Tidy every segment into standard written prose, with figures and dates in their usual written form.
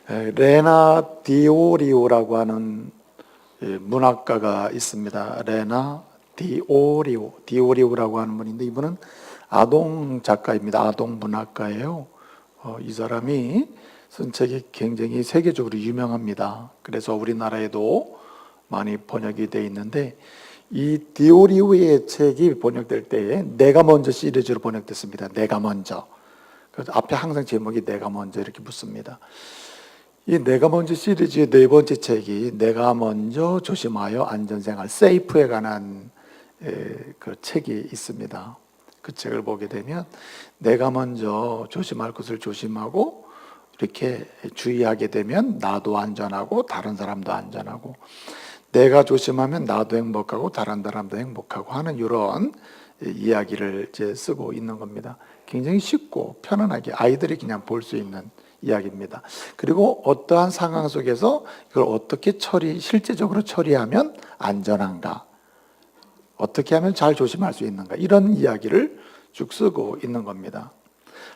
레나 디오리오라고 하는 문학가가 있습니다. 레나 디오리오라고 하는 분인데, 이분은 아동 작가입니다. 아동 문학가예요. 이 사람이 쓴 책이 굉장히 세계적으로 유명합니다. 그래서 우리나라에도 많이 번역이 되어 있는데, 이 디오리오의 책이 번역될 때 내가 먼저 시리즈로 번역됐습니다. 내가 먼저. 그래서 앞에 항상 제목이 내가 먼저 이렇게 붙습니다. 이 내가 먼저 시리즈의 네 번째 책이 내가 먼저 조심하여 안전생활, 세이프에 관한 그 책이 있습니다. 그 책을 보게 되면 내가 먼저 조심할 것을 조심하고 이렇게 주의하게 되면 나도 안전하고 다른 사람도 안전하고, 내가 조심하면 나도 행복하고 다른 사람도 행복하고 하는 이런 이야기를 이제 쓰고 있는 겁니다. 굉장히 쉽고 편안하게 아이들이 그냥 볼 수 있는 이야기입니다. 그리고 어떠한 상황 속에서 이걸 어떻게 실제적으로 처리하면 안전한가, 어떻게 하면 잘 조심할 수 있는가, 이런 이야기를 쭉 쓰고 있는 겁니다.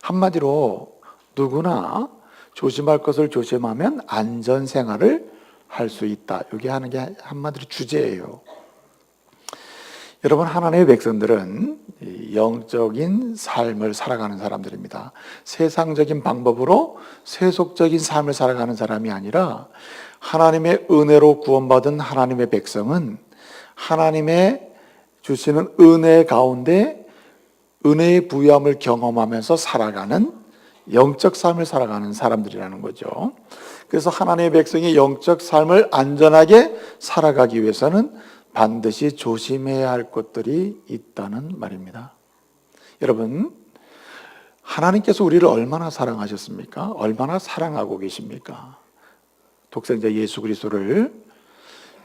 한마디로 누구나 조심할 것을 조심하면 안전 생활을 할 수 있다. 이게 하는 게 한마디로 주제예요. 여러분, 하나님의 백성들은 영적인 삶을 살아가는 사람들입니다. 세상적인 방법으로 세속적인 삶을 살아가는 사람이 아니라, 하나님의 은혜로 구원받은 하나님의 백성은 하나님의 주시는 은혜 가운데 은혜의 부유함을 경험하면서 살아가는 영적 삶을 살아가는 사람들이라는 거죠. 그래서 하나님의 백성이 영적 삶을 안전하게 살아가기 위해서는 반드시 조심해야 할 것들이 있다는 말입니다. 여러분, 하나님께서 우리를 얼마나 사랑하셨습니까? 얼마나 사랑하고 계십니까? 독생자 예수 그리스도를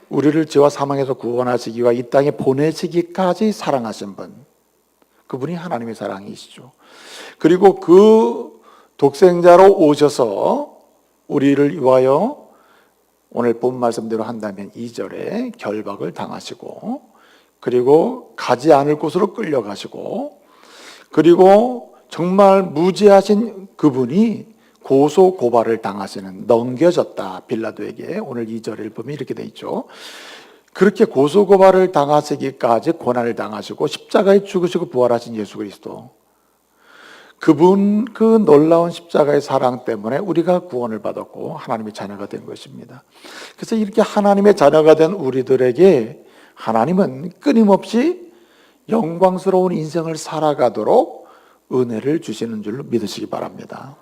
우리를 죄와 사망에서 구원하시기 위해 이 땅에 보내시기까지 사랑하신 분, 그분이 하나님의 사랑이시죠. 그리고 그 독생자로 오셔서 우리를 위하여 오늘 본 말씀대로 한다면 2절에 결박을 당하시고, 그리고 가지 않을 곳으로 끌려가시고, 그리고 정말 무지하신 그분이 고소 고발을 당하시는, 넘겨졌다 빌라도에게. 오늘 2절을 보면 이렇게 돼 있죠. 그렇게 고소 고발을 당하시기까지 고난을 당하시고 십자가에 죽으시고 부활하신 예수 그리스도, 그분 그 놀라운 십자가의 사랑 때문에 우리가 구원을 받았고 하나님의 자녀가 된 것입니다. 그래서 이렇게 하나님의 자녀가 된 우리들에게 하나님은 끊임없이 영광스러운 인생을 살아가도록 은혜를 주시는 줄로 믿으시기 바랍니다.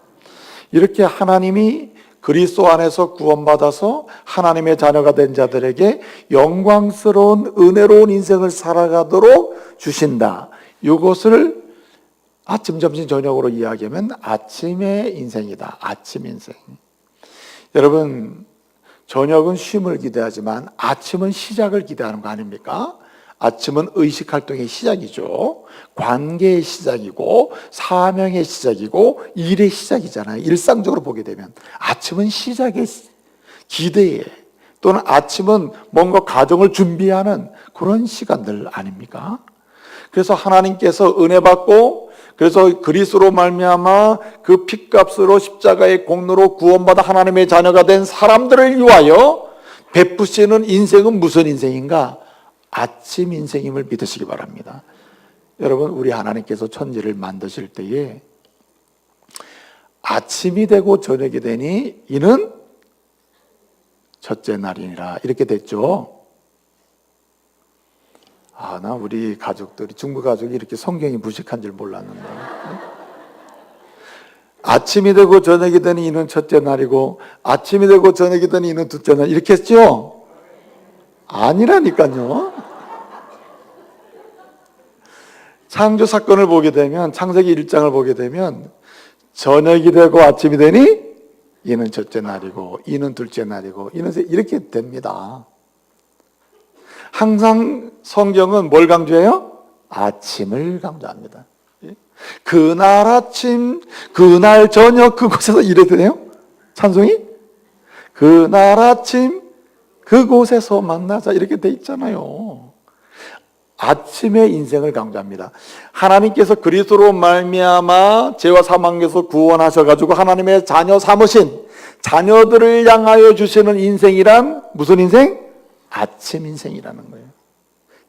이렇게 하나님이 그리스도 안에서 구원받아서 하나님의 자녀가 된 자들에게 영광스러운 은혜로운 인생을 살아가도록 주신다. 이것을 아침, 점심, 저녁으로 이야기하면 아침의 인생이다. 아침 인생. 여러분, 저녁은 쉼을 기대하지만 아침은 시작을 기대하는 거 아닙니까? 아침은 의식활동의 시작이죠. 관계의 시작이고 사명의 시작이고 일의 시작이잖아요. 일상적으로 보게 되면 아침은 시작의 기대에, 또는 아침은 뭔가 가정을 준비하는 그런 시간들 아닙니까? 그래서 하나님께서 은혜 받고, 그래서 그리스도로 말미암아 그 핏값으로 십자가의 공로로 구원받아 하나님의 자녀가 된 사람들을 위하여 베푸시는 인생은 무슨 인생인가? 아침 인생임을 믿으시기 바랍니다. 여러분, 우리 하나님께서 천지를 만드실 때에 아침이 되고 저녁이 되니 이는 첫째 날이니라, 이렇게 됐죠. 나 우리 가족들이, 중부 가족이 이렇게 성경이 무식한 줄 몰랐는데, 아침이 되고 저녁이 되니 이는 첫째 날이고 아침이 되고 저녁이 되니 이는 둘째 날, 이렇게 했죠? 아니라니까요. 창조 사건을 보게 되면, 창세기 1장을 보게 되면 저녁이 되고 아침이 되니 이는 첫째 날이고 이는 둘째 날이고 이는 이렇게 됩니다. 항상 성경은 뭘 강조해요? 아침을 강조합니다. 그날 아침, 그날 저녁, 그곳에서 이래 되네요? 찬송이? 그날 아침, 그곳에서 만나자, 이렇게 돼 있잖아요. 아침의 인생을 강조합니다. 하나님께서 그리스도로 말미암아 죄와 사망에서 구원하셔가지고 하나님의 자녀 삼으신, 자녀들을 향하여 주시는 인생이란 무슨 인생? 아침 인생이라는 거예요.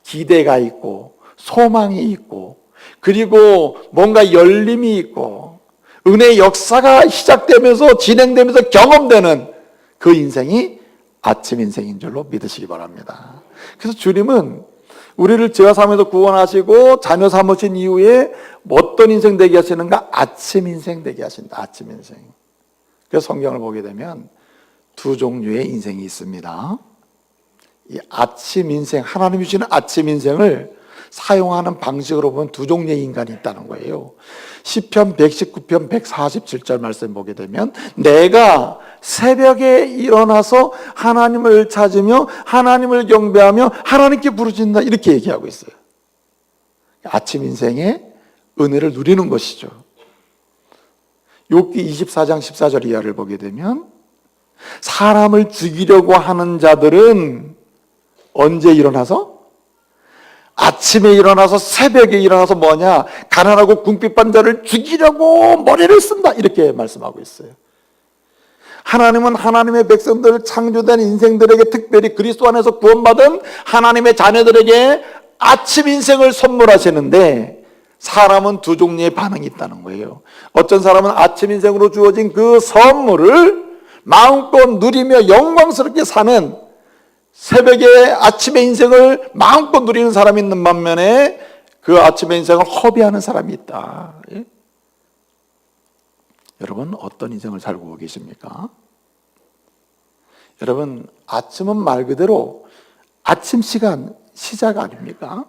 기대가 있고 소망이 있고 그리고 뭔가 열림이 있고 은혜의 역사가 시작되면서 진행되면서 경험되는 그 인생이 아침 인생인 줄로 믿으시기 바랍니다. 그래서 주님은 우리를 죄와 사함에서 구원하시고 자녀 삼으신 이후에 어떤 인생 되게 하시는가? 아침 인생 되게 하신다. 아침 인생. 그래서 성경을 보게 되면 두 종류의 인생이 있습니다. 이 아침 인생, 하나님이 주시는 아침 인생을 사용하는 방식으로 보면 두 종류의 인간이 있다는 거예요. 시편 119편 147절 말씀 보게 되면 내가 새벽에 일어나서 하나님을 찾으며 하나님을 경배하며 하나님께 부르짖는다 이렇게 얘기하고 있어요. 아침 인생의 은혜를 누리는 것이죠. 욥기 24장 14절 이하를 보게 되면 사람을 죽이려고 하는 자들은 언제 일어나서? 아침에 일어나서 새벽에 일어나서 뭐냐? 가난하고 궁핍한 자를 죽이려고 머리를 쓴다 이렇게 말씀하고 있어요. 하나님은 하나님의 백성들 창조된 인생들에게 특별히 그리스도 안에서 구원받은 하나님의 자녀들에게 아침 인생을 선물하시는데 사람은 두 종류의 반응이 있다는 거예요. 어떤 사람은 아침 인생으로 주어진 그 선물을 마음껏 누리며 영광스럽게 사는 새벽에 아침의 인생을 마음껏 누리는 사람이 있는 반면에 그 아침의 인생을 허비하는 사람이 있다. 예? 여러분 어떤 인생을 살고 계십니까? 여러분 아침은 말 그대로 아침 시간 시작 아닙니까?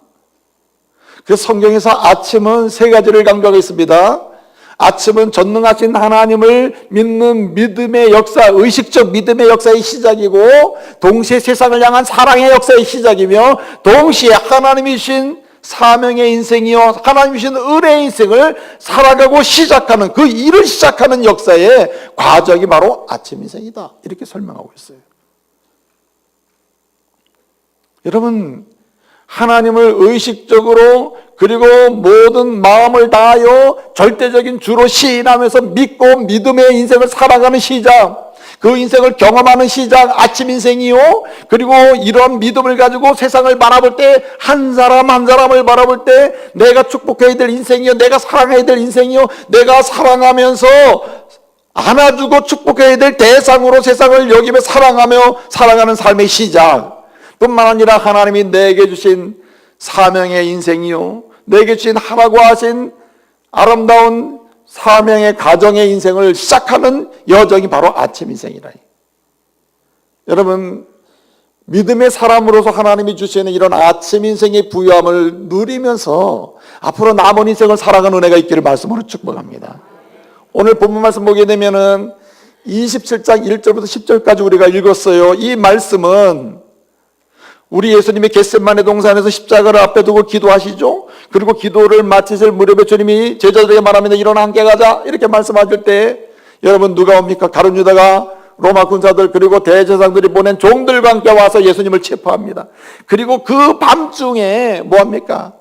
그래서 성경에서 아침은 세 가지를 강조하고 있습니다. 아침은 전능하신 하나님을 믿는 믿음의 역사, 의식적 믿음의 역사의 시작이고 동시에 세상을 향한 사랑의 역사의 시작이며 동시에 하나님이 주신 사명의 인생이요 하나님이 주신 은혜의 인생을 살아가고 시작하는 그 일을 시작하는 역사의 과정이 바로 아침 인생이다 이렇게 설명하고 있어요. 여러분 하나님을 의식적으로 그리고 모든 마음을 다하여 절대적인 주로 시인하면서 믿고 믿음의 인생을 살아가는 시작, 그 인생을 경험하는 시작 아침 인생이요 그리고 이런 믿음을 가지고 세상을 바라볼 때 한 사람 한 사람을 바라볼 때 내가 축복해야 될 인생이요 내가 사랑해야 될 인생이요 내가 사랑하면서 안아주고 축복해야 될 대상으로 세상을 여기며 사랑하며 살아가는 삶의 시작 뿐만 아니라 하나님이 내게 주신 사명의 인생이요 내게 주신 하라고 하신 아름다운 사명의 가정의 인생을 시작하는 여정이 바로 아침 인생이라. 여러분 믿음의 사람으로서 하나님이 주시는 이런 아침 인생의 부유함을 누리면서 앞으로 남은 인생을 살아가는 은혜가 있기를 말씀으로 축복합니다. 오늘 본문 말씀 보게 되면은 27장 1절부터 10절까지 우리가 읽었어요. 이 말씀은 우리 예수님이 겟세마네 동산에서 십자가를 앞에 두고 기도하시죠. 그리고 기도를 마치실 무렵에 주님이 제자들에게 말합니다. 일어나 함께 가자 이렇게 말씀하실 때 여러분 누가 옵니까? 가룟 유다가 로마 군사들 그리고 대제사장들이 보낸 종들과 함께 와서 예수님을 체포합니다. 그리고 그 밤중에 뭐합니까?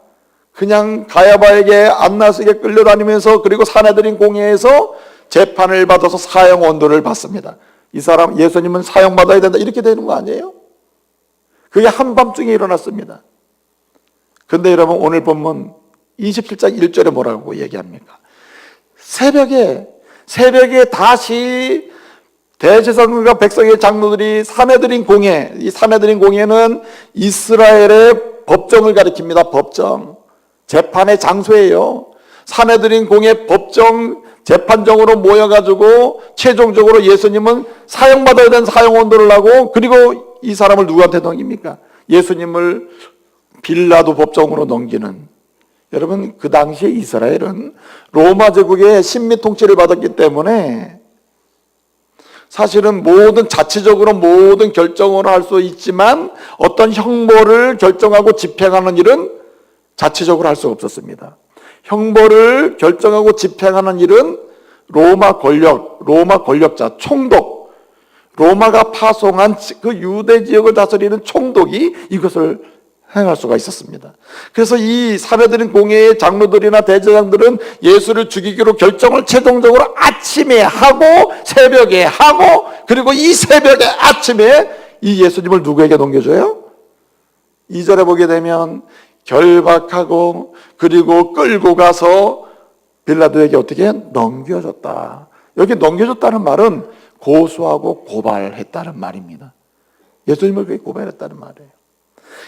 그냥 가야바에게 안나스에게 끌려다니면서 그리고 사내들인 공회에서 재판을 받아서 사형 언도를 받습니다. 이 사람 예수님은 사형받아야 된다 이렇게 되는 거 아니에요? 그게 한밤중에 일어났습니다. 그런데 여러분 오늘 본문 27장 1절에 뭐라고 얘기합니까? 새벽에 다시 대제사장과 백성의 장로들이 사내들인 공회, 이 사내들인 공회는 이스라엘의 법정을 가리킵니다. 법정. 재판의 장소예요. 사내들인 공회 법정 재판정으로 모여가지고 최종적으로 예수님은 사형받아야 되는 사형 언도를 하고 그리고 이 사람을 누구한테 넘깁니까? 예수님을 빌라도 법정으로 넘기는. 여러분 그 당시에 이스라엘은 로마 제국의 신미 통치를 받았기 때문에 사실은 모든 자치적으로 모든 결정을 할 수 있지만 어떤 형벌을 결정하고 집행하는 일은 자치적으로 할 수 없었습니다. 형벌을 결정하고 집행하는 일은 로마 권력자, 총독, 로마가 파송한 그 유대 지역을 다스리는 총독이 이것을 행할 수가 있었습니다. 그래서 이 사례드린 공회의 장로들이나 대제사장들은 예수를 죽이기로 결정을 최종적으로 아침에 하고 새벽에 하고, 그리고 이 새벽에 아침에 이 예수님을 누구에게 넘겨줘요? 2절에 보게 되면 결박하고 그리고 끌고 가서 빌라도에게 어떻게 넘겨줬다. 여기 넘겨줬다는 말은 고소하고 고발했다는 말입니다. 예수님을 그렇게 고발했다는 말이에요.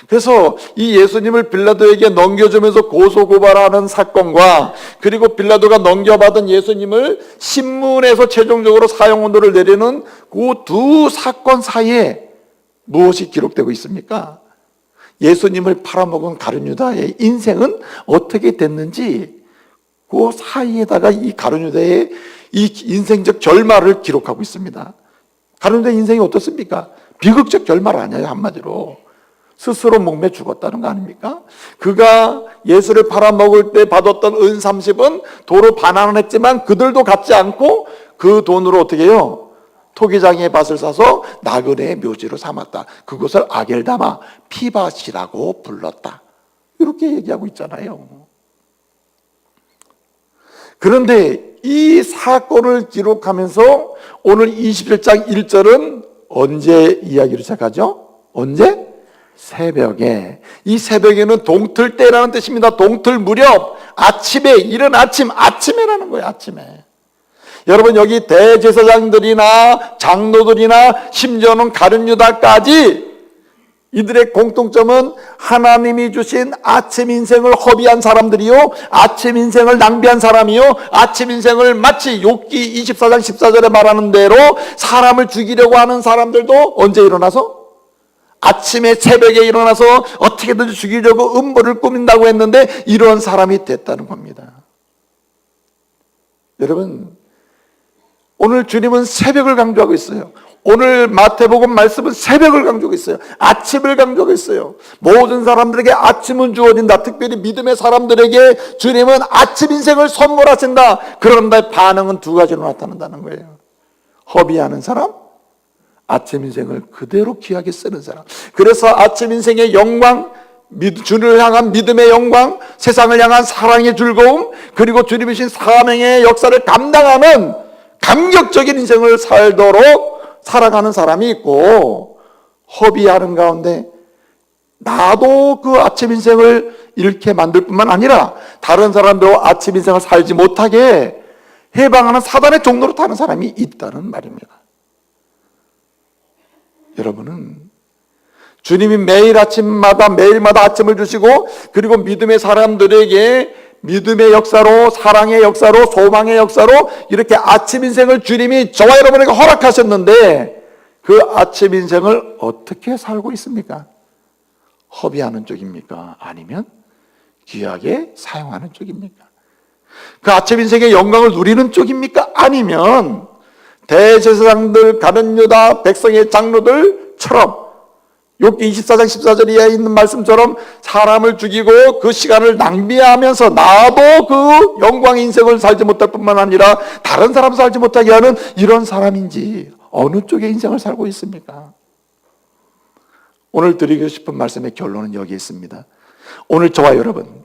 그래서 이 예수님을 빌라도에게 넘겨주면서 고소고발하는 사건과, 그리고 빌라도가 넘겨받은 예수님을 신문에서 최종적으로 사형언도를 내리는 그 두 사건 사이에 무엇이 기록되고 있습니까? 예수님을 팔아먹은 가룟 유다의 인생은 어떻게 됐는지, 그 사이에다가 이 가룟 유다의 이 인생적 결말을 기록하고 있습니다. 가룟 유다의 인생이 어떻습니까? 비극적 결말 아니에요. 한마디로 스스로 목매 죽었다는 거 아닙니까? 그가 예수를 팔아먹을 때 받았던 은 30은 도로 반환을 했지만 그들도 갖지 않고 그 돈으로 어떻게 해요? 토기장의 밭을 사서 나그네의 묘지로 삼았다. 그것을 아겔다마 피밭이라고 불렀다. 이렇게 얘기하고 있잖아요. 그런데 이 사건을 기록하면서 오늘 27장 1절은 언제 이야기를 시작하죠? 언제? 새벽에. 이 새벽에는 동틀 때라는 뜻입니다. 동틀 무렵, 아침에, 이른 아침, 아침에라는 거예요. 아침에. 여러분, 여기 대제사장들이나 장로들이나 심지어는 가룟 유다까지 이들의 공통점은 하나님이 주신 아침 인생을 허비한 사람들이요, 아침 인생을 낭비한 사람이요, 아침 인생을 마치 욥기 24장 14절에 말하는 대로 사람을 죽이려고 하는 사람들도 언제 일어나서? 아침에 새벽에 일어나서 어떻게든 죽이려고 음모를 꾸민다고 했는데 이런 사람이 됐다는 겁니다. 여러분, 오늘 주님은 새벽을 강조하고 있어요. 오늘 마태복음 말씀은 새벽을 강조하고 있어요. 아침을 강조하고 있어요. 모든 사람들에게 아침은 주어진다. 특별히 믿음의 사람들에게 주님은 아침 인생을 선물하신다. 그런데 반응은 두 가지로 나타난다는 거예요. 허비하는 사람, 아침 인생을 그대로 귀하게 쓰는 사람. 그래서 아침 인생의 영광, 주님을 향한 믿음의 영광, 세상을 향한 사랑의 즐거움, 그리고 주님이신 사명의 역사를 감당하는 감격적인 인생을 살도록 살아가는 사람이 있고, 허비하는 가운데 나도 그 아침 인생을 잃게 만들 뿐만 아니라 다른 사람도 아침 인생을 살지 못하게 해방하는 사단의 종로로 타는 사람이 있다는 말입니다. 여러분은 주님이 매일 아침마다 매일마다 아침을 주시고, 그리고 믿음의 사람들에게 믿음의 역사로, 사랑의 역사로, 소망의 역사로 이렇게 아침 인생을 주님이 저와 여러분에게 허락하셨는데 그 아침 인생을 어떻게 살고 있습니까? 허비하는 쪽입니까? 아니면 귀하게 사용하는 쪽입니까? 그 아침 인생의 영광을 누리는 쪽입니까? 아니면 대제사장들, 가룟 유다, 백성의 장로들처럼 욥기 24장 14절에 있는 말씀처럼 사람을 죽이고 그 시간을 낭비하면서 나도 그 영광의 인생을 살지 못할 뿐만 아니라 다른 사람 살지 못하게 하는 이런 사람인지 어느 쪽의 인생을 살고 있습니까? 오늘 드리고 싶은 말씀의 결론은 여기 있습니다. 오늘 저와 여러분,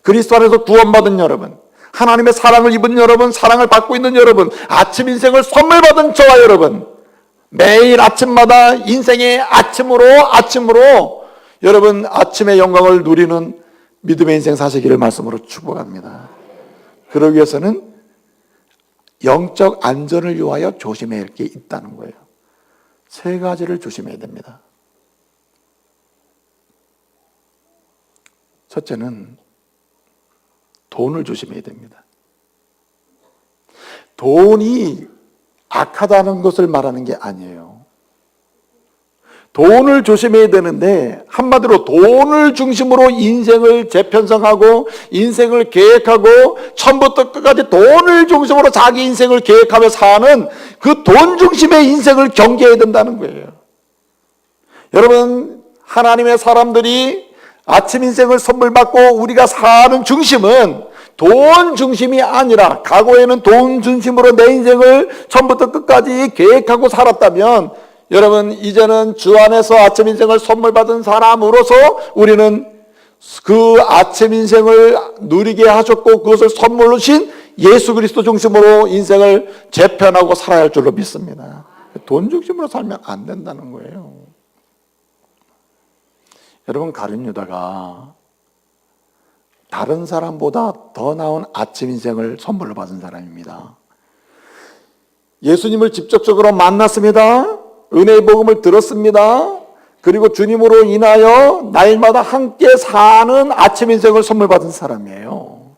그리스도 안에서 구원받은 여러분, 하나님의 사랑을 입은 여러분, 사랑을 받고 있는 여러분, 아침 인생을 선물 받은 저와 여러분, 매일 아침마다 인생의 아침으로 여러분 아침의 영광을 누리는 믿음의 인생 사시기를 말씀으로 축복합니다. 그러기 위해서는 영적 안전을 위하여 조심해야 할 게 있다는 거예요. 세 가지를 조심해야 됩니다. 첫째는 돈을 조심해야 됩니다. 돈이 악하다는 것을 말하는 게 아니에요. 돈을 조심해야 되는데 한마디로 돈을 중심으로 인생을 재편성하고 인생을 계획하고 처음부터 끝까지 돈을 중심으로 자기 인생을 계획하며 사는 그 돈 중심의 인생을 경계해야 된다는 거예요. 여러분, 하나님의 사람들이 아침 인생을 선물 받고 우리가 사는 중심은 돈 중심이 아니라, 과거에는 돈 중심으로 내 인생을 처음부터 끝까지 계획하고 살았다면 여러분, 이제는 주 안에서 아침 인생을 선물 받은 사람으로서 우리는 그 아침 인생을 누리게 하셨고 그것을 선물로 주신 예수 그리스도 중심으로 인생을 재편하고 살아야 할 줄로 믿습니다. 돈 중심으로 살면 안 된다는 거예요. 여러분, 가룟 유다가 다른 사람보다 더 나은 아침 인생을 선물로 받은 사람입니다. 예수님을 직접적으로 만났습니다. 은혜의 복음을 들었습니다. 그리고 주님으로 인하여 날마다 함께 사는 아침 인생을 선물 받은 사람이에요.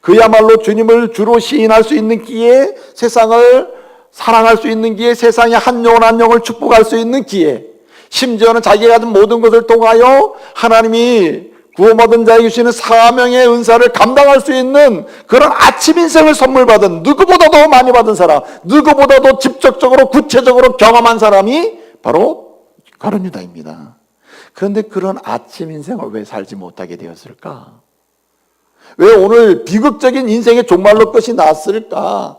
그야말로 주님을 주로 시인할 수 있는 기회, 세상을 사랑할 수 있는 기회, 세상의 한 영혼 한 영혼을 축복할 수 있는 기회, 심지어는 자기가 가진 모든 것을 통하여 하나님이 구원받은 자에게 주시는 사명의 은사를 감당할 수 있는 그런 아침 인생을 선물 받은, 누구보다도 많이 받은 사람, 누구보다도 직접적으로 구체적으로 경험한 사람이 바로 가룟 유다입니다. 그런데 그런 아침 인생을 왜 살지 못하게 되었을까? 왜 오늘 비극적인 인생의 종말로 끝이 났을까?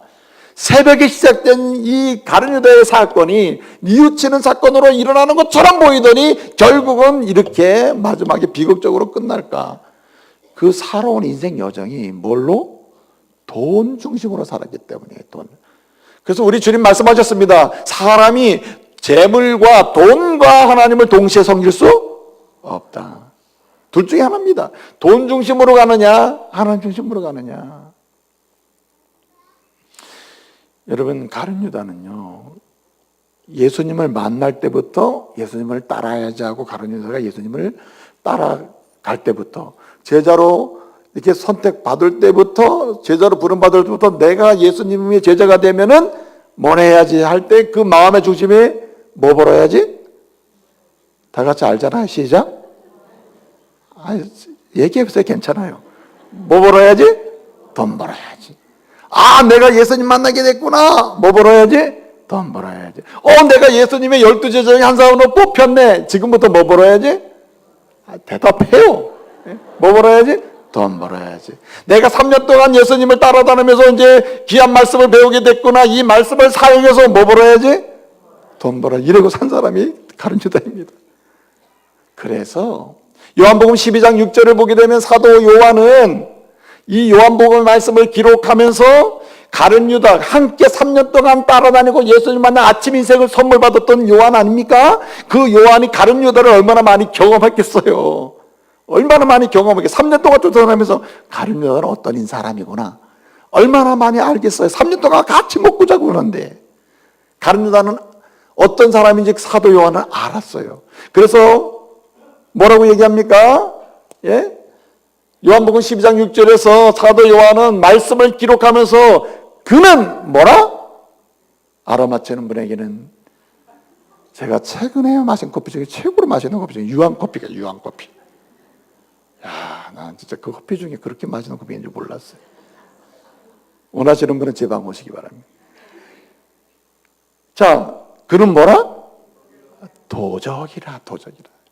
새벽에 시작된 이 가룟 유다의 사건이 뉘우치는 사건으로 일어나는 것처럼 보이더니 결국은 이렇게 마지막에 비극적으로 끝날까? 그 살아온 인생 여정이 뭘로? 돈 중심으로 살았기 때문이에요. 돈. 그래서 우리 주님 말씀하셨습니다. 사람이 재물과 돈과 하나님을 동시에 섬길 수 없다. 둘 중에 하나입니다. 돈 중심으로 가느냐, 하나님 중심으로 가느냐. 여러분, 가룟 유다는요, 예수님을 만날 때부터 예수님을 따라야지 하고 가룟 유다가 예수님을 따라갈 때부터, 제자로 이렇게 선택받을 때부터, 제자로 부름받을 때부터 내가 예수님의 제자가 되면은 뭘 해야지 할 때 그 마음의 중심에 뭐 벌어야지? 다 같이 알잖아요. 시작. 얘기해보세요. 괜찮아요. 뭐 벌어야지? 돈 벌어야지. 내가 예수님 만나게 됐구나. 뭐 벌어야지? 돈 벌어야지. 내가 예수님의 12제자 중에 한 사람으로 뽑혔네. 지금부터 뭐 벌어야지? 대답해요. 뭐 벌어야지? 돈 벌어야지. 내가 3년 동안 예수님을 따라다니면서 이제 귀한 말씀을 배우게 됐구나. 이 말씀을 사용해서 뭐 벌어야지? 돈 벌어. 이러고 산 사람이 가룟 유다입니다. 그래서 요한복음 12장 6절을 보게 되면 사도 요한은 이 요한복음 말씀을 기록하면서 가룟 유다 함께 3년 동안 따라다니고 예수님 만나 아침 인생을 선물 받았던 요한 아닙니까? 그 요한이 가룟 유다를 얼마나 많이 경험했겠어요. 얼마나 많이 경험했겠어요. 3년 동안 쫓아다니면서 가룟 유다는 어떤 사람이구나. 얼마나 많이 알겠어요. 3년 동안 같이 먹고 자고 그러는데 가룟 유다는 어떤 사람인지 사도 요한은 알았어요. 그래서 뭐라고 얘기합니까? 예? 요한복음 12장 6절에서 사도 요한은 말씀을 기록하면서 그는 뭐라? 알아맞히는 분에게는 제가 최근에 마신 커피 중에 최고로 맛있는 커피 중에 유황커피가 유황커피. 야, 난 진짜 그 커피 중에 그렇게 맛있는 커피인 줄 몰랐어요. 원하시는 분은 제 방 오시기 바랍니다. 자, 그는 뭐라? 도적이라.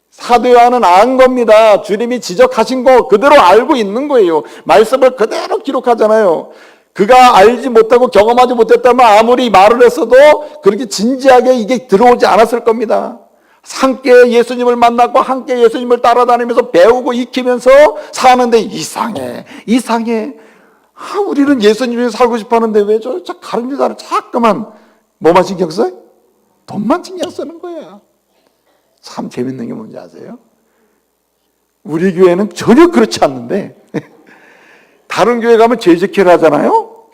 사도 요한은 안 겁니다. 주님이 지적하신 거 그대로 알고 있는 거예요. 말씀을 그대로 기록하잖아요. 그가 알지 못하고 경험하지 못했다면 아무리 말을 했어도 그렇게 진지하게 이게 들어오지 않았을 겁니다. 함께 예수님을 만났고 함께 예수님을 따라다니면서 배우고 익히면서 사는데 이상해. 우리는 예수님이 살고 싶어 하는데 왜 저 가룟 유다를 자꾸만 뭐만 신경 써요? 돈만 신경 쓰는 거야. 참 재밌는 게 뭔지 아세요? 우리 교회는 전혀 그렇지 않는데 다른 교회 가면 재직회를 하잖아요.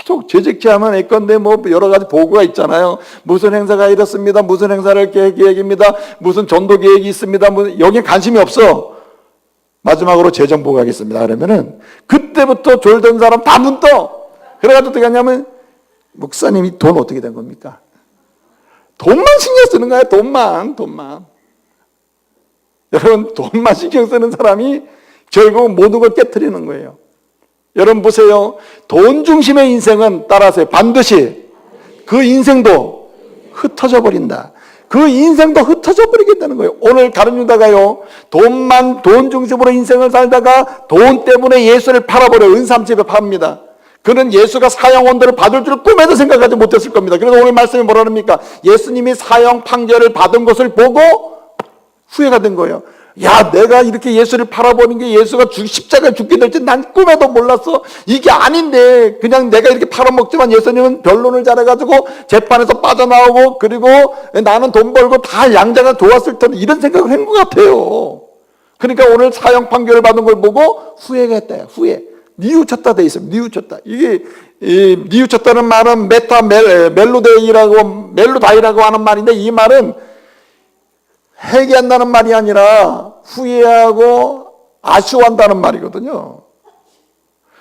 계속 재직회하면 예컨대 뭐 여러 가지 보고가 있잖아요. 무슨 행사가 이렇습니다. 무슨 행사를 계획입니다. 무슨 전도 계획이 있습니다. 여기에 관심이 없어. 마지막으로 재정보고 하겠습니다. 그러면은 그때부터 졸던 사람 다 눈 떠. 그래가지고 어떻게 하냐면 목사님이 돈 어떻게 된 겁니까? 돈만 신경 쓰는 거야. 돈만. 여러분, 돈만 신경 쓰는 사람이 결국 모든 걸 깨트리는 거예요. 여러분 보세요. 돈 중심의 인생은 따라서 반드시 그 인생도 흩어져 버린다. 그 인생도 흩어져 버리게 되는 거예요. 오늘 가룟 유다가요, 돈 중심으로 인생을 살다가 돈 때문에 예수를 팔아버려 은삼집에 팝니다. 그는 예수가 사형 언도를 받을 줄 꿈에도 생각하지 못했을 겁니다. 그래서 오늘 말씀이 뭐라 합니까? 예수님이 사형 판결을 받은 것을 보고 후회가 된 거예요. 야, 내가 이렇게 예수를 팔아보는 게 예수가 십자가에 죽게 될지 난 꿈에도 몰랐어. 이게 아닌데 그냥 내가 이렇게 팔아먹지만 예수님은 변론을 잘해가지고 재판에서 빠져나오고 그리고 나는 돈 벌고 다 양자가 좋았을 텐데 이런 생각을 한 것 같아요. 그러니까 오늘 사형 판결을 받은 걸 보고 후회가 했다. 후회. 뉘우쳤다 돼 있습니다. 뉘우쳤다. 이게 뉘우쳤다는 말은 멜로다이라고 하는 말인데 이 말은 회개한다는 말이 아니라 후회하고 아쉬워한다는 말이거든요.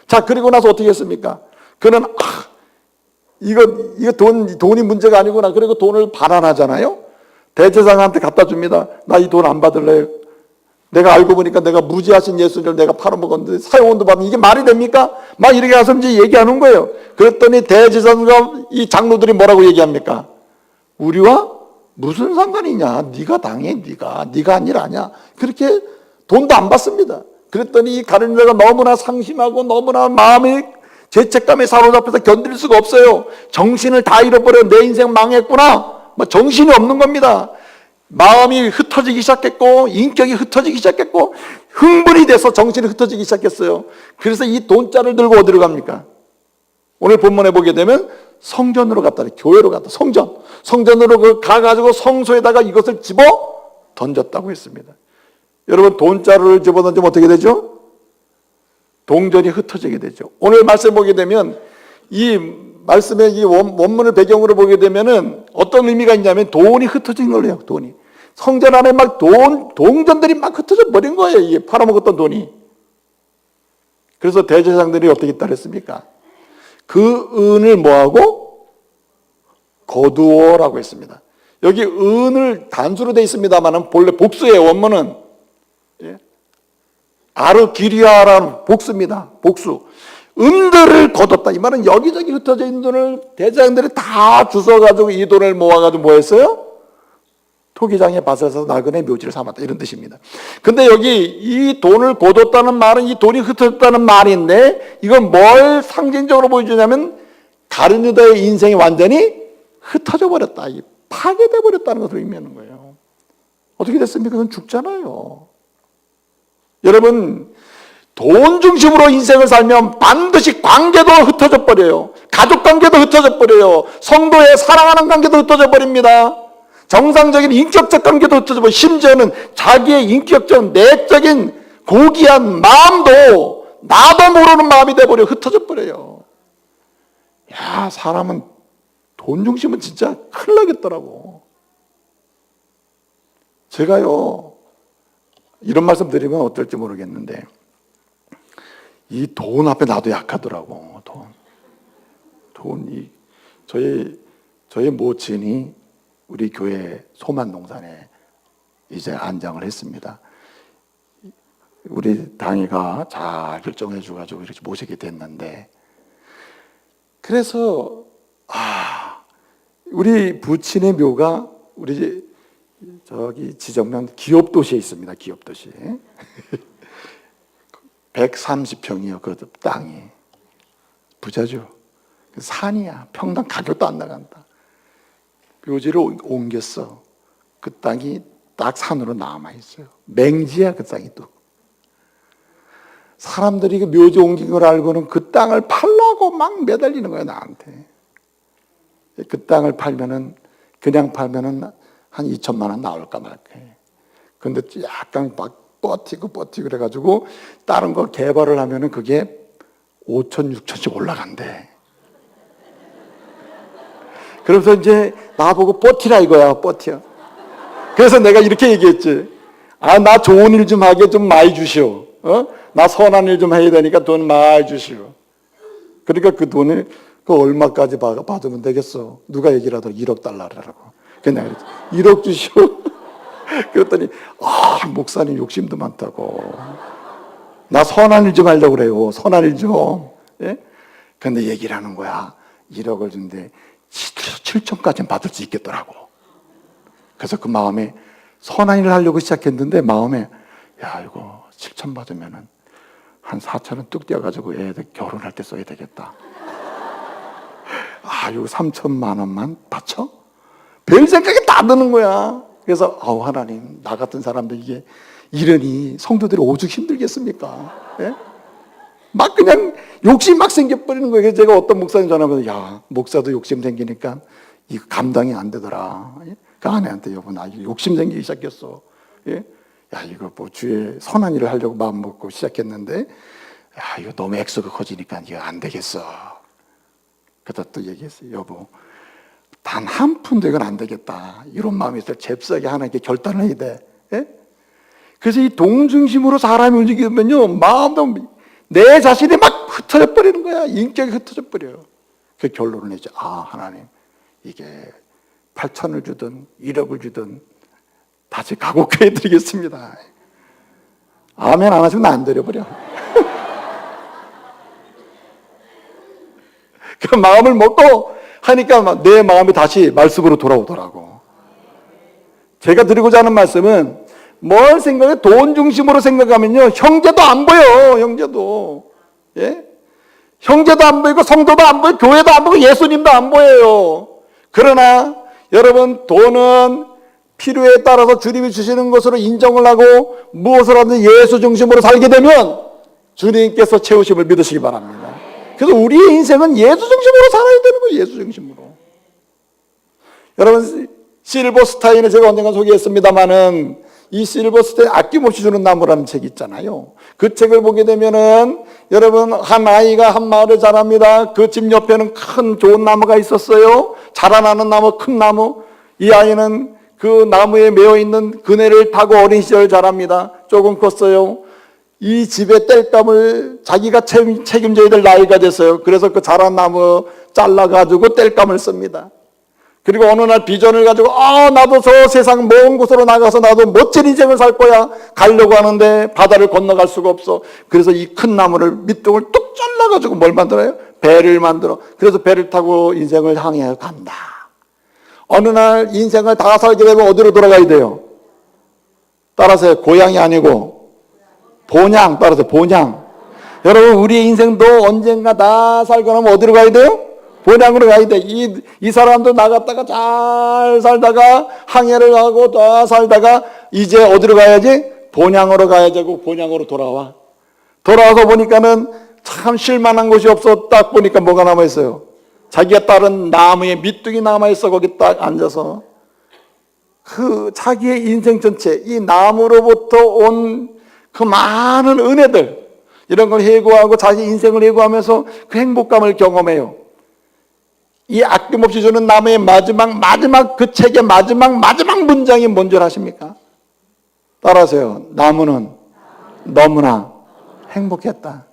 자, 그리고 나서 어떻게 했습니까? 그는 이거 돈이 문제가 아니구나. 그리고 돈을 반환하잖아요. 대제사장한테 갖다 줍니다. 나 이 돈 안 받을래요. 내가 알고 보니까 내가 무지하신 예수를 내가 팔아먹었는데 사형원도 받는 이게 말이 됩니까? 막 이렇게 가서 이제 얘기하는 거예요. 그랬더니 대제사장과 이 장로들이 뭐라고 얘기합니까? 우리와 무슨 상관이냐? 네가 당해, 네가 한 일 아니야. 그렇게 돈도 안 받습니다. 그랬더니 이 가룟 유다가 너무나 상심하고 너무나 마음이 죄책감에 사로잡혀서 견딜 수가 없어요. 정신을 다 잃어버려. 내 인생 망했구나. 정신이 없는 겁니다. 마음이 흩어지기 시작했고 인격이 흩어지기 시작했고 흥분이 돼서 정신이 흩어지기 시작했어요. 그래서 이 돈자를 들고 어디로 갑니까? 오늘 본문에 보게 되면 성전으로 갔다. 교회로 갔다. 성전으로 가가지고 성소에다가 이것을 집어 던졌다고 했습니다. 여러분 돈자루를 집어 던지면 어떻게 되죠? 동전이 흩어지게 되죠. 오늘 말씀 보게 되면 이 말씀의 이 원문을 배경으로 보게 되면은 어떤 의미가 있냐면 돈이 흩어진 거예요. 돈이 성전 안에 막 동전들이 막 흩어져 버린 거예요. 이게 팔아먹었던 돈이. 그래서 대제사장들이 어떻게 따르했습니까? 그 은을 뭐하고 거두어라고 했습니다. 여기 은을 단수로 되어 있습니다만은 본래 복수의 원문은 아르기리아라는 복수입니다. 복수. 은들을 거뒀다. 이 말은 여기저기 흩어져 있는 돈을 대제사장들이 다 주워가지고 이 돈을 모아가지고 뭐 했어요? 토기장에 밭에서 나그네 묘지를 삼았다. 이런 뜻입니다. 근데 여기 이 돈을 거뒀다는 말은 이 돈이 흩어졌다는 말인데 이건 뭘 상징적으로 보여주냐면 가룟 유다의 인생이 완전히 흩어져 버렸다. 파괴돼 버렸다는 것을 의미하는 거예요. 어떻게 됐습니까? 그건 죽잖아요. 여러분 돈 중심으로 인생을 살면 반드시 관계도 흩어져 버려요. 가족 관계도 흩어져 버려요. 성도의 사랑하는 관계도 흩어져 버립니다. 정상적인 인격적 관계도 흩어져 버려요. 심지어는 자기의 인격적 내적인 고귀한 마음도 나도 모르는 마음이 돼버려 흩어져 버려요. 야, 사람은 돈 중심은 진짜 큰일 나겠더라고. 제가요 이런 말씀 드리면 어떨지 모르겠는데 이 돈 앞에 나도 약하더라고. 돈이 저희 모친이 우리 교회 소만농산에 이제 안장을 했습니다. 우리 당이가 잘 결정해 줘가지고 이렇게 모시게 됐는데 그래서 우리 부친의 묘가 우리 저기 지정면 기업도시에 있습니다. 기업도시. 130평이요. 그 땅이. 부자죠. 산이야. 평당 가격도 안 나간다. 묘지를 옮겼어. 그 땅이 딱 산으로 남아있어요. 맹지야 그 땅이 또. 사람들이 그 묘지 옮긴 걸 알고는 그 땅을 팔라고 막 매달리는 거야 나한테. 그 땅을 팔면은 그냥 팔면은 한 2천만 원 나올까 말까 해. 근데 약간 막 버티고 그래가지고 다른 거 개발을 하면은 그게 5천, 6천씩 올라간대. 그래서 이제 나보고 버티라 이거야, 버텨. 그래서 내가 이렇게 얘기했지. 나 좋은 일 좀 하게 좀 많이 주시오. 나 선한 일 좀 해야 되니까 돈 많이 주시오. 그러니까 그 돈을 얼마까지 받으면 되겠어? 누가 얘기를 하더라. 1억 달러라고. 그래서 내가 1억 주시오. 그랬더니 목사님 욕심도 많다고. 나 선한 일 좀 하려고 그래요. 선한 일 좀. 예? 근데 얘기를 하는 거야. 1억을 준대 7천까지는 받을 수 있겠더라고. 그래서 그 마음에 선한 일을 하려고 시작했는데 마음에 야 이거 7천 받으면은 한 4천은 뚝 떼어가지고 애들 결혼할 때 써야 되겠다. 이거 3천만 원만 바쳐? 별 생각이 다 드는 거야. 그래서 하나님, 나 같은 사람들 이게 이러니 성도들이 오죽 힘들겠습니까? 예? 막 그냥 욕심 막 생겨버리는 거예요. 그래서 제가 어떤 목사님 전화하면서, 야, 목사도 욕심 생기니까 이거 감당이 안 되더라. 예? 그 아내한테, 여보, 나 이거 욕심 생기기 시작했어. 예? 야, 이거 뭐 주에 선한 일을 하려고 마음 먹고 시작했는데, 야, 이거 너무 액수가 커지니까 이거 안 되겠어. 그러다 또 얘기했어요. 여보, 단 한 푼도 이건 안 되겠다. 이런 마음이 있을 때 잽싸게 하나님께 결단을 해야 돼. 예? 그래서 이 동중심으로 사람이 움직이면요, 마음도 내 자신이 막 흩어져 버리는 거야. 인격이 흩어져 버려요. 그 결론을 내죠. 하나님, 이게 8천을 주든 1억을 주든 다시 각오해 드리겠습니다. 아멘 안 하시면 나 안 드려버려. 그 마음을 먹고 하니까 내 마음이 다시 말씀으로 돌아오더라고. 제가 드리고자 하는 말씀은, 뭘 생각해? 돈 중심으로 생각하면요, 형제도 안 보여. 형제도. 예? 형제도 안 보이고 성도도 안 보이고 교회도 안 보이고 예수님도 안 보여요. 그러나 여러분, 돈은 필요에 따라서 주님이 주시는 것으로 인정을 하고 무엇을 하든 예수 중심으로 살게 되면 주님께서 채우심을 믿으시기 바랍니다. 그래서 우리의 인생은 예수 중심으로 살아야 되는 거예요. 예수 중심으로. 여러분, 실버스타인을 제가 언젠가 소개했습니다마는, 이 실버스타인 아낌없이 주는 나무라는 책이 있잖아요. 그 책을 보게 되면은, 여러분, 한 아이가 한 마을에 자랍니다. 그 집 옆에는 큰 좋은 나무가 있었어요. 자라나는 나무, 큰 나무. 이 아이는 그 나무에 매어 있는 그네를 타고 어린 시절 자랍니다. 조금 컸어요. 이 집의 땔감을 자기가 책임져야 될 나이가 됐어요. 그래서 그 자란 나무 잘라가지고 땔감을 씁니다. 그리고 어느 날 비전을 가지고, 나도 저 세상 먼 곳으로 나가서 나도 멋진 인생을 살 거야. 가려고 하는데 바다를 건너갈 수가 없어. 그래서 이 큰 나무를 밑둥을 뚝 잘라가지고 뭘 만들어요? 배를 만들어. 그래서 배를 타고 인생을 향해 간다. 어느 날 인생을 다 살게 되면 어디로 돌아가야 돼요? 따라서 고향이 아니고 본향. 따라서 본향. 여러분, 우리의 인생도 언젠가 다 살고 나면 어디로 가야 돼요? 본향으로 가야 돼. 이 사람도 나갔다가 잘 살다가 항해를 하고 다 살다가 이제 어디로 가야지? 본향으로 가야 되고 본향으로 돌아와. 돌아와서 보니까는 참 실만한 곳이 없어. 딱 보니까 뭐가 남아있어요? 자기가 따른 나무에 밑둥이 남아있어. 거기 딱 앉아서 그 자기의 인생 전체, 이 나무로부터 온 그 많은 은혜들, 이런 걸 해고하고 자기 인생을 해고하면서 그 행복감을 경험해요. 이 아낌없이 주는 나무의 마지막 그 책의 마지막 문장이 뭔 줄 아십니까? 따라하세요. 나무는 너무나 행복했다.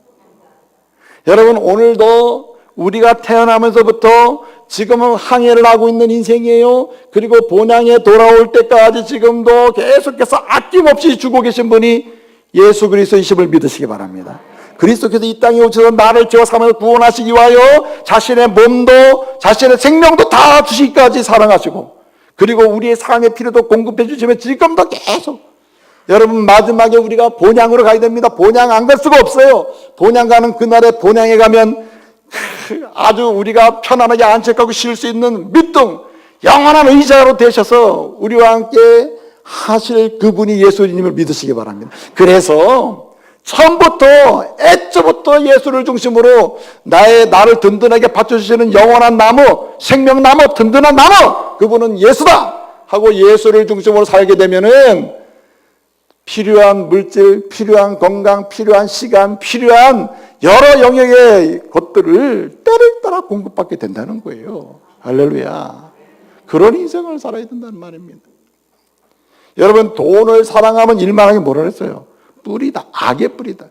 여러분, 오늘도 우리가 태어나면서부터 지금은 항해를 하고 있는 인생이에요. 그리고 본향에 돌아올 때까지 지금도 계속해서 아낌없이 주고 계신 분이 예수 그리스도이심을 믿으시기 바랍니다. 그리스도께서 이 땅에 오셔서 나를 죄와 사망에서 구원하시기 위하여 자신의 몸도 자신의 생명도 다 주시기까지 사랑하시고, 그리고 우리의 삶의 필요도 공급해 주시면 지금도 계속, 여러분, 마지막에 우리가 본향으로 가야 됩니다. 본향 안 갈 수가 없어요. 본향 가는 그날에 본향에 가면 아주 우리가 편안하게 안식하고 쉴 수 있는 밑둥, 영원한 의자로 되셔서 우리와 함께 하실 그분이 예수님을 믿으시기 바랍니다. 그래서 처음부터 애초부터 예수를 중심으로 나를 든든하게 받쳐주시는 영원한 나무, 생명나무, 든든한 나무, 그분은 예수다 하고 예수를 중심으로 살게 되면은 필요한 물질, 필요한 건강, 필요한 시간, 필요한 여러 영역의 것들을 때를 따라 공급받게 된다는 거예요. 할렐루야. 그런 인생을 살아야 된다는 말입니다. 여러분, 돈을 사랑하면 일만하게 뭐라 그랬어요? 뿌리다. 악의 뿌리다.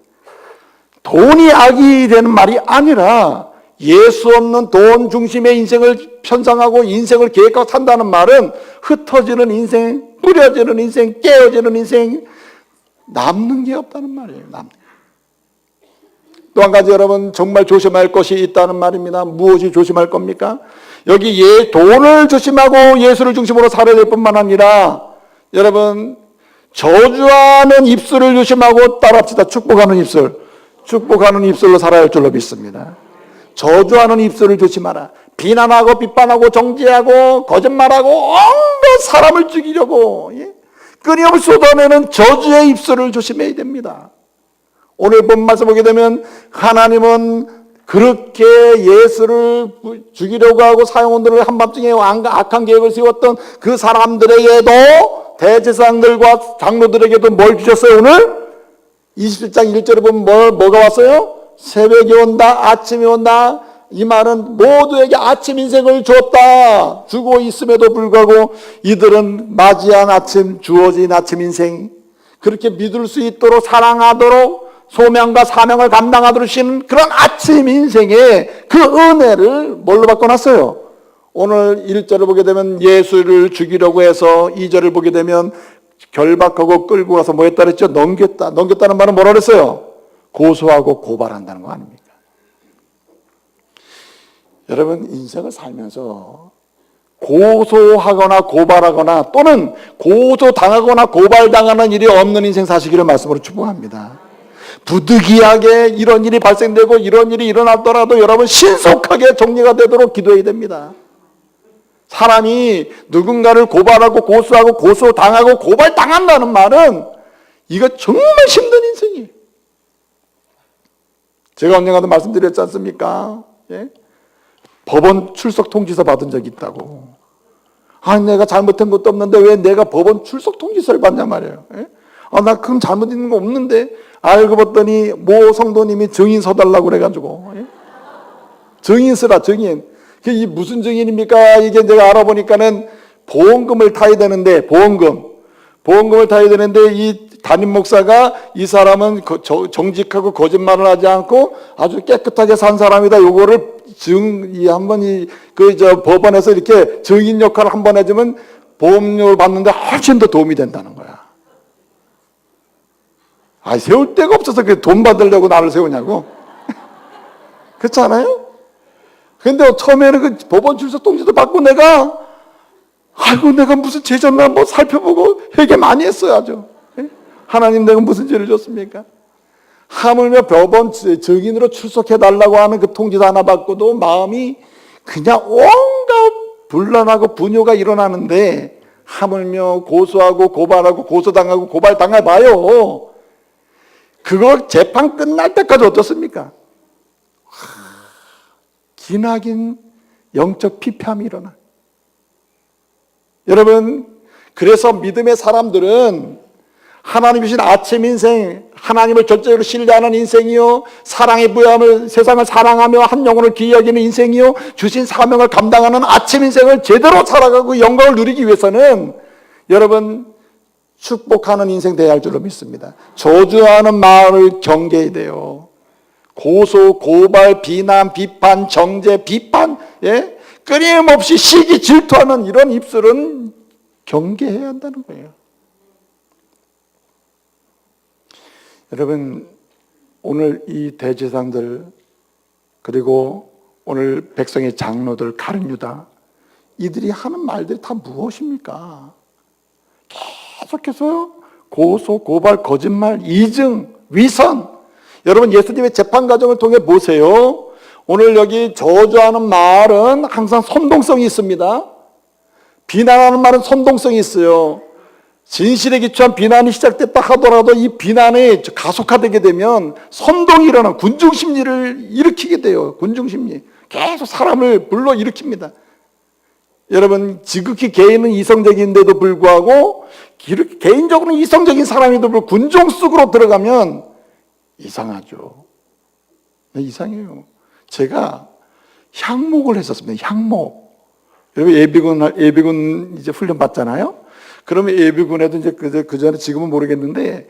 돈이 악이 되는 말이 아니라 예수 없는 돈 중심의 인생을 편성하고 인생을 계획하고 산다는 말은 흩어지는 인생, 뿌려지는 인생, 깨어지는 인생, 남는 게 없다는 말이에요. 또 한 가지 여러분 정말 조심할 것이 있다는 말입니다. 무엇이 조심할 겁니까? 여기 돈을 조심하고 예수를 중심으로 살아야 될 뿐만 아니라 여러분 저주하는 입술을 조심하고 따라합시다. 축복하는 입술. 축복하는 입술로 살아야 할 줄로 믿습니다. 저주하는 입술을 조심하라. 비난하고 비판하고 정죄하고 거짓말하고 온갖 사람을 죽이려고 끊임없이 쏟아내는 저주의 입술을 조심해야 됩니다. 오늘 본 말씀 보게 되면 하나님은 그렇게 예수를 죽이려고 하고 사형원들을 한밤중에 악한 계획을 세웠던 그 사람들에게도 대제사장들과 장로들에게도 뭘 주셨어요? 오늘 27장 1절에 보면 뭐가 왔어요? 새벽이 온다, 아침이 온다. 이 말은 모두에게 아침 인생을 주었다. 주고 있음에도 불구하고 이들은 맞이한 아침, 주어진 아침 인생, 그렇게 믿을 수 있도록 사랑하도록 소명과 사명을 감당하도록 하시는 그런 아침 인생의 그 은혜를 뭘로 바꿔놨어요? 오늘 1절을 보게 되면 예수를 죽이려고 해서 2절을 보게 되면 결박하고 끌고 가서 뭐 했다 그랬죠? 넘겼다. 넘겼다는 말은 뭐라 그랬어요? 고소하고 고발한다는 거 아닙니까? 여러분, 인생을 살면서 고소하거나 고발하거나 또는 고소당하거나 고발당하는 일이 없는 인생 사시기를 말씀으로 축복합니다. 부득이하게 이런 일이 발생되고 이런 일이 일어났더라도 여러분 신속하게 정리가 되도록 기도해야 됩니다. 사람이 누군가를 고발하고 고소하고 고소당하고 고발당한다는 말은 이거 정말 힘든 인생이에요. 제가 언젠가도 말씀드렸지 않습니까? 예? 법원 출석 통지서 받은 적이 있다고. 아니, 내가 잘못한 것도 없는데 왜 내가 법원 출석 통지서를 받냐 말이에요. 예? 나 그건 잘못 있는 거 없는데. 알고 봤더니 모 성도님이 증인 서달라고 그래가지고. 예? 증인 쓰라, 증인. 이게 무슨 증인입니까? 이게 내가 알아보니까는 보험금을 타야 되는데, 보험금을 타야 되는데 이 담임 목사가 이 사람은 정직하고 거짓말을 하지 않고 아주 깨끗하게 산 사람이다. 요거를 법원에서 이렇게 증인 역할을 한번 해주면 보험료를 받는데 훨씬 더 도움이 된다는 거야. 세울 데가 없어서 돈 받으려고 나를 세우냐고. 그렇지 않아요? 근데 처음에는 그 법원 출석 통지도 받고 내가 무슨 죄졌나 뭐 살펴보고 회개 많이 했어요, 아주. 하나님, 내가 무슨 죄를 졌습니까? 하물며 법원 증인으로 출석해달라고 하는 그 통지서 하나 받고도 마음이 그냥 온갖 분란하고 분요가 일어나는데 하물며 고소하고 고발하고 고소당하고 고발당해봐요. 그거 재판 끝날 때까지 어떻습니까? 기나긴 영적 피폐함이 일어나. 여러분, 그래서 믿음의 사람들은 하나님 주신 아침 인생, 하나님을 절대로 신뢰하는 인생이요, 사랑의 부여함을, 세상을 사랑하며 한 영혼을 귀히 여기는 인생이요, 주신 사명을 감당하는 아침 인생을 제대로 살아가고 영광을 누리기 위해서는 여러분 축복하는 인생 되어야 할 줄로 믿습니다. 저주하는 마음을 경계해야 돼요. 고소, 고발, 비난, 비판, 정죄, 비판, 끊임없이 시기 질투하는 이런 입술은 경계해야 한다는 거예요. 여러분, 오늘 이 대제사장들, 그리고 오늘 백성의 장로들, 가룟 유다, 이들이 하는 말들이 다 무엇입니까? 계속해서 고소, 고발, 거짓말, 이증, 위선. 여러분, 예수님의 재판 과정을 통해 보세요. 오늘 여기 저주하는 말은 항상 선동성이 있습니다. 비난하는 말은 선동성이 있어요. 진실에 기초한 비난이 시작됐다 하더라도 이 비난이 가속화되게 되면 선동이 일어나 군중심리를 일으키게 돼요. 군중심리. 계속 사람을 불러일으킵니다. 여러분, 지극히 개인은 이성적인데도 불구하고 개인적으로는 이성적인 사람에도 불구하고 군중 속으로 들어가면 이상하죠. 이상해요. 제가 향목을 했었습니다. 향목. 여러분, 예비군 이제 훈련 받잖아요. 그러면 예비군에도 이제 그 전에 지금은 모르겠는데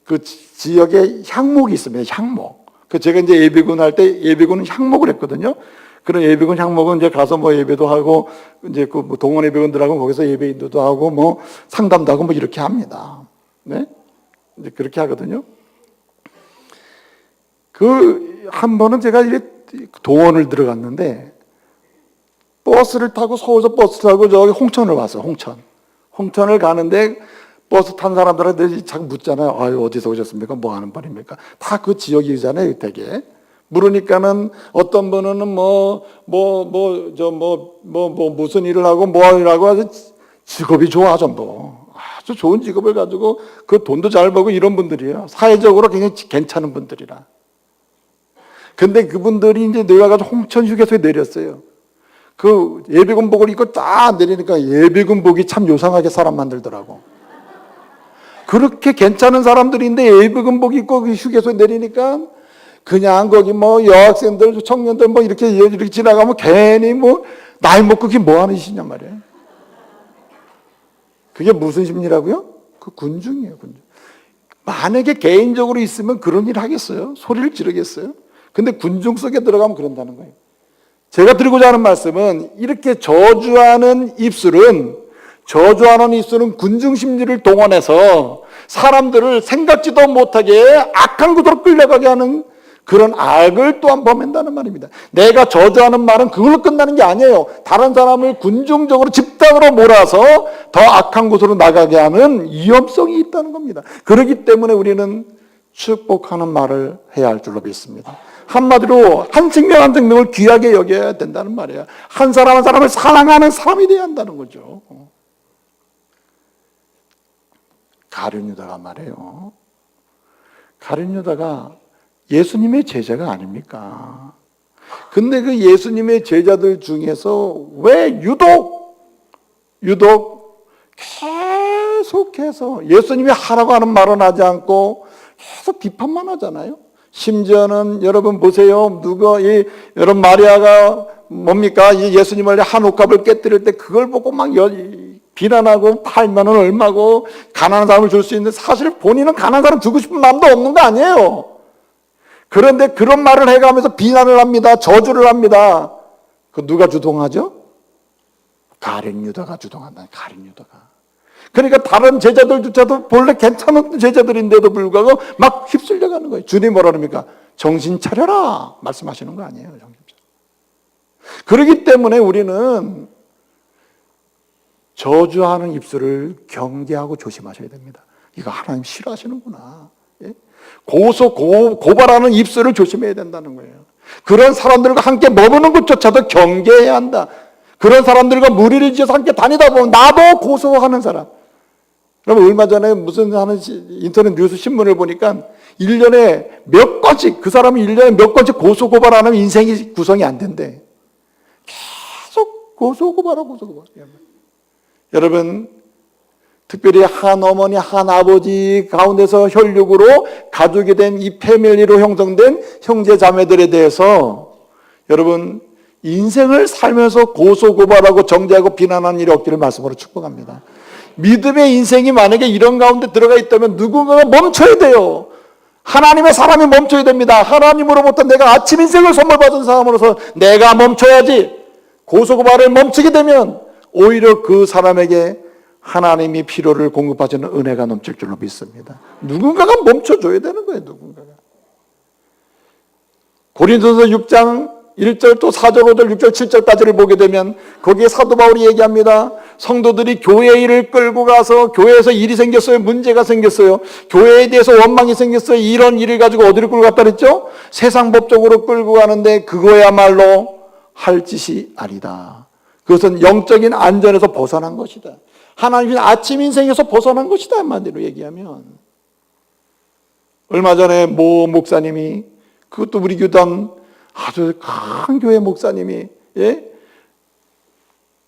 그 지역에 향목이 있습니다. 향목. 제가 이제 예비군 할 때 예비군은 향목을 했거든요. 그런 예비군 향목은 이제 가서 뭐 예배도 하고 이제 그 뭐 동원 예비군들하고 거기서 예배 인도도 하고 뭐 상담도 하고 뭐 이렇게 합니다. 네? 이제 그렇게 하거든요. 한 번은 제가 이제 동원을 들어갔는데 버스를 타고 서울서 버스 타고 저기 홍천을 왔어요. 홍천을 가는데 버스 탄 사람들한테 자꾸 묻잖아요. 어디서 오셨습니까? 뭐 하는 분입니까? 다 그 지역이잖아요, 되게. 물으니까는 어떤 분은 무슨 일을 하고 뭐 일을 하고 아주 직업이 좋아 전부. 아주 좋은 직업을 가지고 그 돈도 잘 벌고 이런 분들이에요. 사회적으로 굉장히 괜찮은 분들이라. 근데 그분들이 이제 내려가지고 홍천 휴게소에 내렸어요. 그 예비군복을 입고 딱 내리니까 예비군복이 참 요상하게 사람 만들더라고. 그렇게 괜찮은 사람들인데 예비군복 입고 그 휴게소에 내리니까 그냥 거기 여학생들, 청년들 이렇게 지나가면 괜히 나이 먹고 그게 뭐 하는 짓이냔 말이에요. 그게 무슨 심리라고요? 그 군중이에요, 군중. 만약에 개인적으로 있으면 그런 일 하겠어요? 소리를 지르겠어요? 근데 군중 속에 들어가면 그런다는 거예요. 제가 드리고자 하는 말씀은 이렇게 저주하는 입술은 군중 심리를 동원해서 사람들을 생각지도 못하게 악한 곳으로 끌려가게 하는 그런 악을 또한 범한다는 말입니다. 내가 저주하는 말은 그걸로 끝나는 게 아니에요. 다른 사람을 군중적으로 집단으로 몰아서 더 악한 곳으로 나가게 하는 위험성이 있다는 겁니다. 그렇기 때문에 우리는 축복하는 말을 해야 할 줄로 믿습니다. 한마디로 한 생명 한 생명을 귀하게 여겨야 된다는 말이에요. 한 사람 한 사람을 사랑하는 사람이 되어야 한다는 거죠. 가룟 유다가 말해요. 가룟 유다가 예수님의 제자가 아닙니까? 근데 그 예수님의 제자들 중에서 왜 유독 계속해서 예수님이 하라고 하는 말은 하지 않고 계속 비판만 하잖아요. 심지어는 여러분 보세요. 여러분 마리아가 뭡니까? 이 예수님을 한 옥합을 깨뜨릴 때 그걸 보고 막 비난하고 팔면 얼마고 가난한 사람을 줄 수 있는데 사실 본인은 가난한 사람 주고 싶은 마음도 없는 거 아니에요. 그런데 그런 말을 해가면서 비난을 합니다. 저주를 합니다. 그 누가 주동하죠? 가룟 유다가 주동한다. 가룟 유다가. 그러니까 다른 제자들조차도 본래 괜찮은 제자들인데도 불구하고 막 휩쓸려 가는 거예요. 주님 뭐라 그럽니까? 정신 차려라 말씀하시는 거 아니에요. 정신 차려. 그렇기 때문에 우리는 저주하는 입술을 경계하고 조심하셔야 됩니다. 이거 하나님 싫어하시는구나. 예? 고발하는 입술을 조심해야 된다는 거예요. 그런 사람들과 함께 머무는 것조차도 경계해야 한다. 그런 사람들과 무리를 지어서 함께 다니다 보면 나도 고소하는 사람. 여러분 얼마 전에 무슨 하는 인터넷 뉴스 신문을 보니까 1년에 몇 건씩 그 사람이 1년에 몇 건씩 고소 고발 안 하면 인생이 구성이 안 된대. 계속 고소 고발하고 고소 고발. 여러분 특별히 한 어머니 한 아버지 가운데서 혈육으로 가족이 된 이 패밀리로 형성된 형제 자매들에 대해서 여러분 인생을 살면서 고소 고발하고 정죄하고 비난하는 일이 없기를 말씀으로 축복합니다. 믿음의 인생이 만약에 이런 가운데 들어가 있다면 누군가가 멈춰야 돼요. 하나님의 사람이 멈춰야 됩니다. 하나님으로부터 내가 아침 인생을 선물 받은 사람으로서 내가 멈춰야지. 고소 고발을 멈추게 되면 오히려 그 사람에게 하나님이 필요를 공급하시는 은혜가 넘칠 줄로 믿습니다. 누군가가 멈춰줘야 되는 거예요. 누군가가. 고린도서 6장 1절 또 4절 5절 6절 7절까지를 보게 되면 거기에 사도 바울이 얘기합니다. 성도들이 교회 일을 끌고 가서 교회에서 일이 생겼어요. 문제가 생겼어요. 교회에 대해서 원망이 생겼어요. 이런 일을 가지고 어디를 끌고 갔다 그랬죠? 세상 법적으로 끌고 가는데 그거야말로 할 짓이 아니다. 그것은 영적인 안전에서 벗어난 것이다. 하나님의 아침 인생에서 벗어난 것이다. 한마디로 얘기하면 얼마 전에 모 목사님이 그것도 우리 교단 아주 큰 교회 목사님이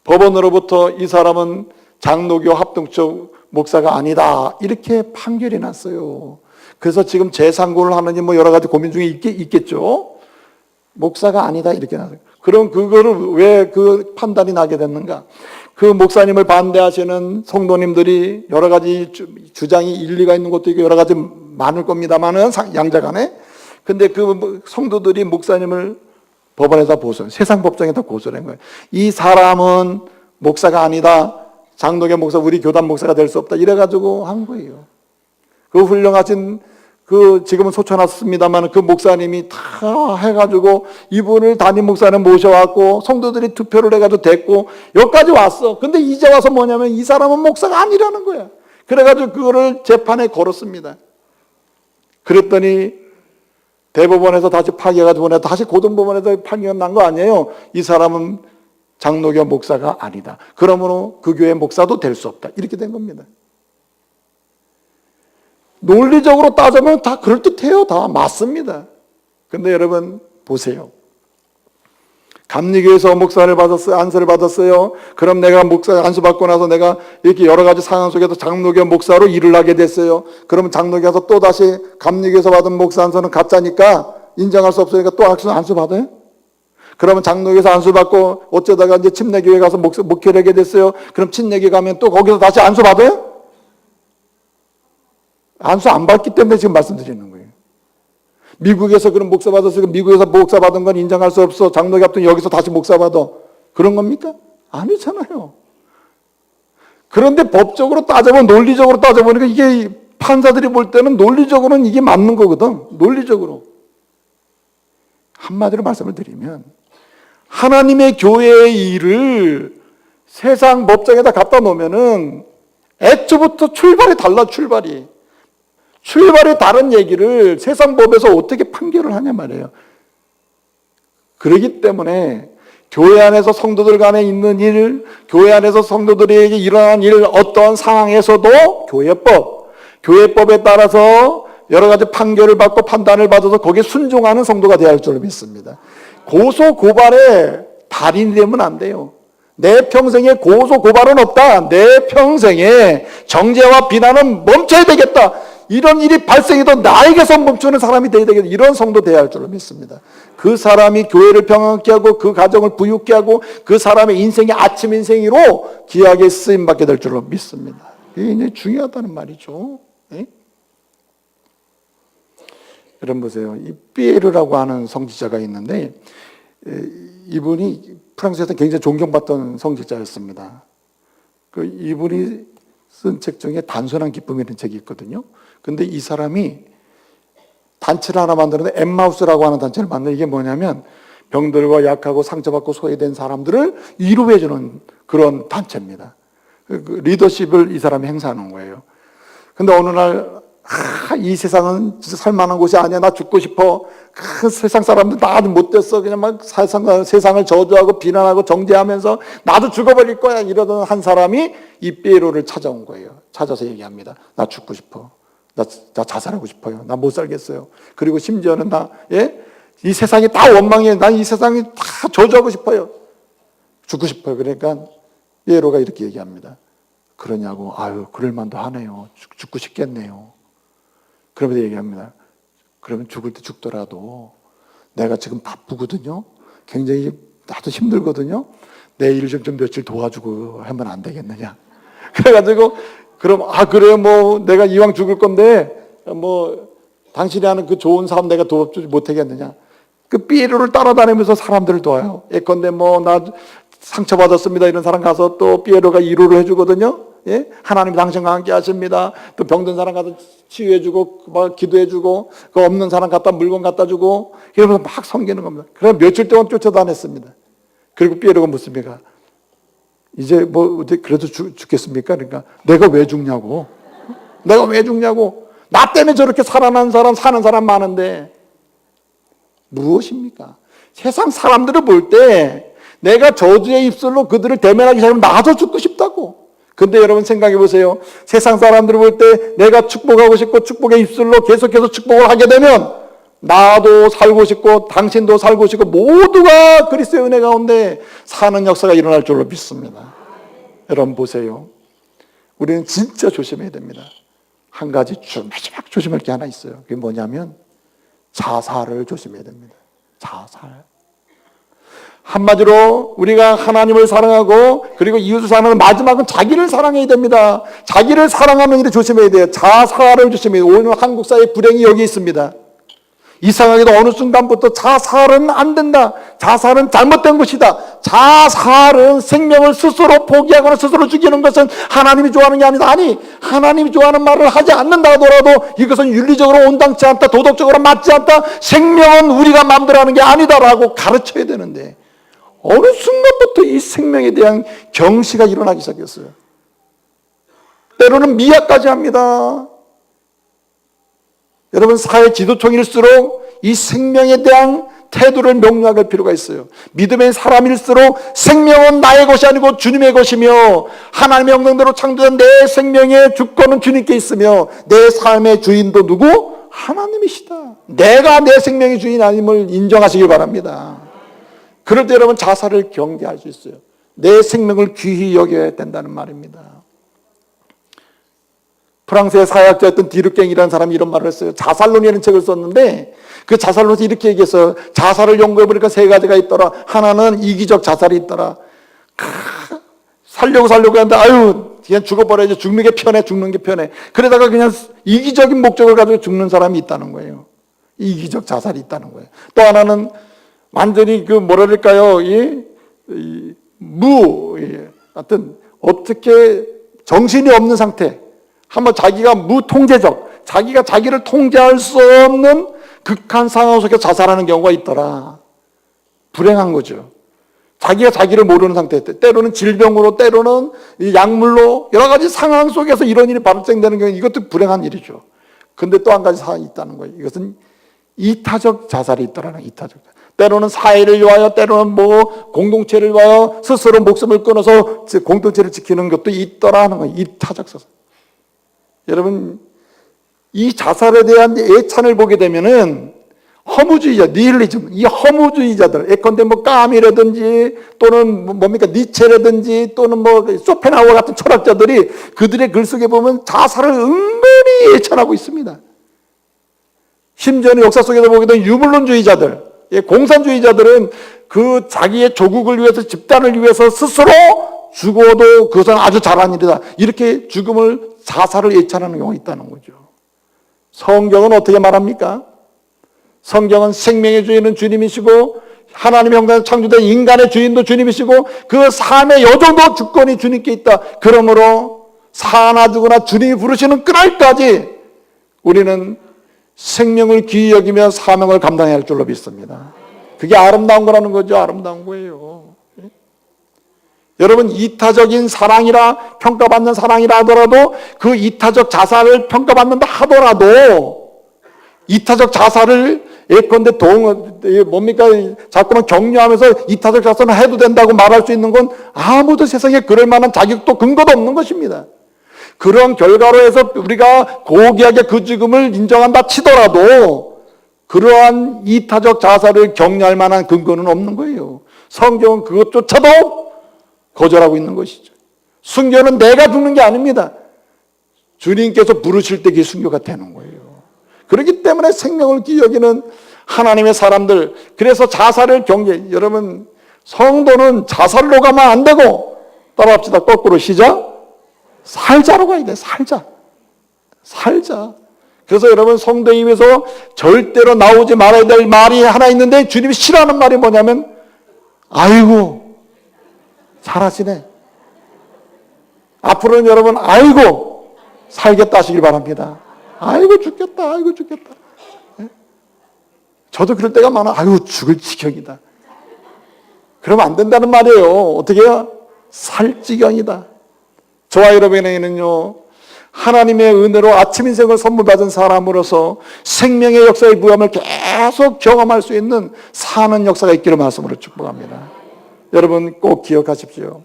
법원으로부터 이 사람은 장로교 합동적 목사가 아니다 이렇게 판결이 났어요. 그래서 지금 재상고를 하느니 여러 가지 고민 중에 있겠죠. 목사가 아니다 이렇게 났어요. 그럼 그거를 왜 그 판단이 나게 됐는가? 그 목사님을 반대하시는 성도님들이 여러 가지 주장이 일리가 있는 것도 있고 여러 가지 많을 겁니다만은 양자간에 근데 그 성도들이 목사님을 법원에다 세상 법정에다 고소를 한 거예요. 이 사람은 목사가 아니다. 장로교 목사, 우리 교단 목사가 될 수 없다. 이래가지고 한 거예요. 그 훌륭하신 지금은 소천하셨습니다만 그 목사님이 다 해가지고 이분을 담임 목사님 모셔왔고 성도들이 투표를 해가지고 됐고 여기까지 왔어. 근데 이제 와서 뭐냐면 이 사람은 목사가 아니라는 거야. 그래가지고 그거를 재판에 걸었습니다. 그랬더니 대법원에서 다시 파기가 되고 다시 고등법원에서 파기가 난 거 아니에요. 이 사람은 장로교 목사가 아니다. 그러므로 그 교회 목사도 될 수 없다. 이렇게 된 겁니다. 논리적으로 따지면 다 그럴듯해요. 다 맞습니다. 근데 여러분 보세요. 감리교에서 목사를 받았어요? 안수를 받았어요? 그럼 내가 목사 안수 받고 나서 내가 이렇게 여러 가지 상황 속에서 장로교 목사로 일을 하게 됐어요. 그러면 장로교에서 또 다시 감리교에서 받은 목사 안수는 가짜니까 인정할 수 없으니까 또 안수 받아요? 그러면 장로교에서 안수 받고 어쩌다가 이제 침례교회 가서 목회를 하게 됐어요. 그럼 침례교회 가면 또 거기서 다시 안수 받아요? 안수 안 받기 때문에 지금 말씀드리는 거예요. 미국에서 그럼 목사 받았으니까 미국에서 목사 받은 건 인정할 수 없어. 장로교 앞둔 여기서 다시 목사 받아. 그런 겁니까? 아니잖아요. 그런데 법적으로 따져보면, 논리적으로 따져보니까 이게 판사들이 볼 때는 논리적으로는 이게 맞는 거거든. 논리적으로. 한마디로 말씀을 드리면 하나님의 교회의 일을 세상 법정에다 갖다 놓으면은 애초부터 출발이 달라. 출발이 다른 얘기를 세상 법에서 어떻게 판결을 하냐 말이에요. 그렇기 때문에 교회 안에서 성도들 간에 있는 일, 교회 안에서 성도들에게 일어난 일, 어떤 상황에서도 교회법에 따라서 여러 가지 판결을 받고 판단을 받아서 거기에 순종하는 성도가 되어야 할 줄 믿습니다. 고소 고발에 달인이 되면 안 돼요. 내 평생에 고소 고발은 없다. 내 평생에 정죄와 비난은 멈춰야 되겠다. 이런 일이 발생해도 나에게서 멈추는 사람이 되어야 되겠다. 이런 성도 되어야 할 줄로 믿습니다. 그 사람이 교회를 평안케 하고 그 가정을 부유케 하고 그 사람의 인생이 아침 인생으로 귀하게 쓰임받게 될 줄로 믿습니다. 이게 굉장히 중요하다는 말이죠. 네? 여러분 보세요. 이 피에르라고 하는 성직자가 있는데 이분이 프랑스에서 굉장히 존경받던 성직자였습니다. 이분이 쓴 책 중에 단순한 기쁨이라는 책이 있거든요. 근데 이 사람이 단체를 하나 만드는데 엠마우스라고 하는 단체를 만드는 이게 뭐냐면 병들고 약하고 상처받고 소외된 사람들을 위로해주는 그런 단체입니다. 리더십을 이 사람이 행사하는 거예요. 근데 어느 날 이 세상은 진짜 살만한 곳이 아니야. 나 죽고 싶어. 세상 사람들 다 못됐어. 그냥 막 세상을 저주하고 비난하고 정죄하면서 나도 죽어버릴 거야. 이러던 한 사람이 이 피에로를 찾아온 거예요. 찾아서 얘기합니다. 나 죽고 싶어. 나 자살하고 싶어요. 나 못 살겠어요. 그리고 심지어는 이 세상이 다 원망해. 난 이 세상이 다 저주하고 싶어요. 죽고 싶어요. 그러니까 피에로가 이렇게 얘기합니다. 그러냐고. 아유, 그럴 만도 하네요. 죽고 싶겠네요. 그러면서 얘기합니다. 그러면 죽을 때 죽더라도 내가 지금 바쁘거든요. 굉장히 나도 힘들거든요. 내 일 좀 며칠 도와주고 하면 안 되겠느냐. 그래가지고 그럼 그래요. 뭐 내가 이왕 죽을 건데 뭐 당신이 하는 그 좋은 삶 내가 도와주지 못하겠느냐. 그 피에로를 따라다니면서 사람들을 도와요. 예컨대 뭐 나 상처받았습니다. 이런 사람 가서 또 피에로가 위로를 해주거든요. 예? 하나님 당신과 함께 하십니다. 또 병든 사람 가서 치유해주고 막 기도해주고 그 없는 사람 갖다 물건 갖다 주고 이러면서 막 섬기는 겁니다. 그럼 며칠 동안 쫓아다녔습니다. 그리고 피에로가 묻습니까? 이제 뭐 그래도 죽겠습니까? 그러니까 내가 왜 죽냐고. 내가 왜 죽냐고. 나 때문에 저렇게 살아난 사람 사는 사람 많은데 무엇입니까? 세상 사람들을 볼 때 내가 저주의 입술로 그들을 대면하기 시작하면 나도 죽고 싶다고. 근데 여러분 생각해 보세요. 세상 사람들을 볼 때 내가 축복하고 싶고 축복의 입술로 계속해서 축복을 하게 되면 나도 살고 싶고 당신도 살고 싶고 모두가 그리스도의 은혜 가운데 사는 역사가 일어날 줄로 믿습니다. 여러분 보세요. 우리는 진짜 조심해야 됩니다. 한 가지 마지막 조심할 게 하나 있어요. 그게 뭐냐면 자살을 조심해야 됩니다. 자살. 한마디로 우리가 하나님을 사랑하고 그리고 이웃을 사랑하는 마지막은 자기를 사랑해야 됩니다. 자기를 사랑하는 일을 조심해야 돼요. 자살을 조심해야 돼요. 오늘 한국 사회의 불행이 여기 있습니다. 이상하게도 어느 순간부터 자살은 안 된다. 자살은 잘못된 것이다. 자살은 생명을 스스로 포기하거나 스스로 죽이는 것은 하나님이 좋아하는 게 아니다. 아니, 하나님이 좋아하는 말을 하지 않는다 하더라도 이것은 윤리적으로 온당치 않다. 도덕적으로 맞지 않다. 생명은 우리가 마음대로 하는 게 아니다라고 가르쳐야 되는데 어느 순간부터 이 생명에 대한 경시가 일어나기 시작했어요. 때로는 미약까지 합니다. 여러분 사회 지도층일수록 이 생명에 대한 태도를 명료할 필요가 있어요. 믿음의 사람일수록 생명은 나의 것이 아니고 주님의 것이며 하나님의 영광대로 창조된 내 생명의 주권은 주님께 있으며 내 삶의 주인도 누구? 하나님이시다. 내가 내 생명의 주인 아님을 인정하시길 바랍니다. 그럴 때 여러분 자살을 경계할 수 있어요. 내 생명을 귀히 여겨야 된다는 말입니다. 프랑스의 사회학자였던 디르갱이라는 사람이 이런 말을 했어요. 자살론이라는 책을 썼는데 그 자살론에서 이렇게 얘기했어요. 자살을 연구해보니까 세 가지가 있더라. 하나는 이기적 자살이 있더라. 살려고 하는데 그냥 죽어버려야지. 죽는 게 편해. 그러다가 그냥 이기적인 목적을 가지고 죽는 사람이 있다는 거예요. 이기적 자살이 있다는 거예요. 또 하나는 완전히 하여튼 어떻게 정신이 없는 상태. 한번 자기가 무통제적, 자기가 자기를 통제할 수 없는 극한 상황 속에 자살하는 경우가 있더라. 불행한 거죠. 자기가 자기를 모르는 상태, 때로는 질병으로, 때로는 약물로 여러 가지 상황 속에서 이런 일이 발생되는 경우, 이것도 불행한 일이죠. 근데 또 한 가지 사항이 있다는 거예요. 이것은 이타적 자살이 있더라는 이타적. 때로는 사회를 위하여, 때로는 공동체를 위하여 스스로 목숨을 끊어서 공동체를 지키는 것도 있더라 하는 거예요. 이타적 자살. 여러분, 이 자살에 대한 애찬을 보게 되면은 허무주의자, 니힐리즘, 이 허무주의자들, 예컨대 까미라든지 또는 니체라든지 또는 쇼펜하우어 같은 철학자들이 그들의 글 속에 보면 자살을 은근히 애찬하고 있습니다. 심지어는 역사 속에서 보게 되면 유물론주의자들, 공산주의자들은 그 자기의 조국을 위해서, 집단을 위해서 스스로 죽어도 그것은 아주 잘한 일이다. 이렇게 자살을 예찬하는 경우가 있다는 거죠. 성경은 어떻게 말합니까? 성경은 생명의 주인은 주님이시고 하나님의 형상에서 창조된 인간의 주인도 주님이시고 그 삶의 여정도 주권이 주님께 있다. 그러므로 사나 죽으나 주님이 부르시는 그날까지 우리는 생명을 귀히 여기며 사명을 감당해야 할 줄로 믿습니다. 그게 아름다운 거라는 거죠. 아름다운 거예요. 여러분, 이타적인 사랑이라 평가받는 사랑이라 하더라도 그 이타적 자살을 평가받는다 하더라도 이타적 자살을 예컨대 자꾸만 격려하면서 이타적 자살을 해도 된다고 말할 수 있는 건 아무도 세상에 그럴 만한 자격도 근거도 없는 것입니다. 그런 결과로 해서 우리가 고귀하게 그 죽음을 인정한다 치더라도 그러한 이타적 자살을 격려할 만한 근거는 없는 거예요. 성경은 그것조차도 거절하고 있는 것이죠. 순교는 내가 죽는 게 아닙니다. 주님께서 부르실 때 그게 순교가 되는 거예요. 그렇기 때문에 생명을 귀히 여기는 하나님의 사람들, 그래서 자살을 여러분, 성도는 자살로 가면 안 되고, 따라합시다. 거꾸로 시작. 살자로 가야 돼. 살자. 그래서 여러분, 성도 입에서 절대로 나오지 말아야 될 말이 하나 있는데 주님이 싫어하는 말이 뭐냐면 아이고 잘하시네. 앞으로는 여러분 아이고 살겠다 하시길 바랍니다. 아이고 죽겠다. 저도 그럴 때가 많아. 아이고 죽을 지경이다. 그러면 안 된다는 말이에요. 어떻게 해요? 살 지경이다. 저와 여러분에게는요, 하나님의 은혜로 아침 인생을 선물 받은 사람으로서 생명의 역사의 무함을 계속 경험할 수 있는 사는 역사가 있기를 말씀으로 축복합니다. 여러분 꼭 기억하십시오.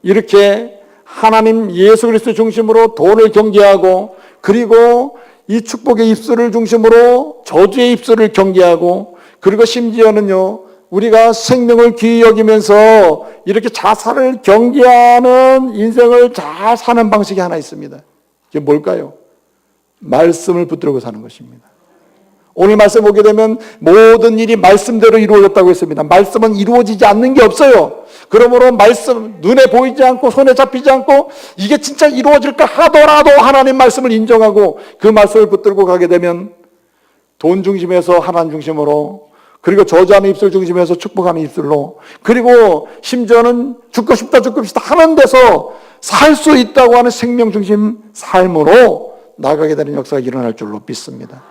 이렇게 하나님 예수 그리스도 중심으로 돈을 경계하고, 그리고 이 축복의 입술을 중심으로 저주의 입술을 경계하고, 그리고 심지어는요, 우리가 생명을 귀히 여기면서 이렇게 자살을 경계하는 인생을 잘 사는 방식이 하나 있습니다. 이게 뭘까요? 말씀을 붙들고 사는 것입니다. 오늘 말씀 보게 되면 모든 일이 말씀대로 이루어졌다고 했습니다. 말씀은 이루어지지 않는 게 없어요. 그러므로 말씀, 눈에 보이지 않고 손에 잡히지 않고 이게 진짜 이루어질까 하더라도 하나님 말씀을 인정하고 그 말씀을 붙들고 가게 되면 돈 중심에서 하나님 중심으로, 그리고 저주하는 입술 중심에서 축복하는 입술로, 그리고 심지어는 죽고 싶다 하는 데서 살 수 있다고 하는 생명 중심 삶으로 나가게 되는 역사가 일어날 줄로 믿습니다.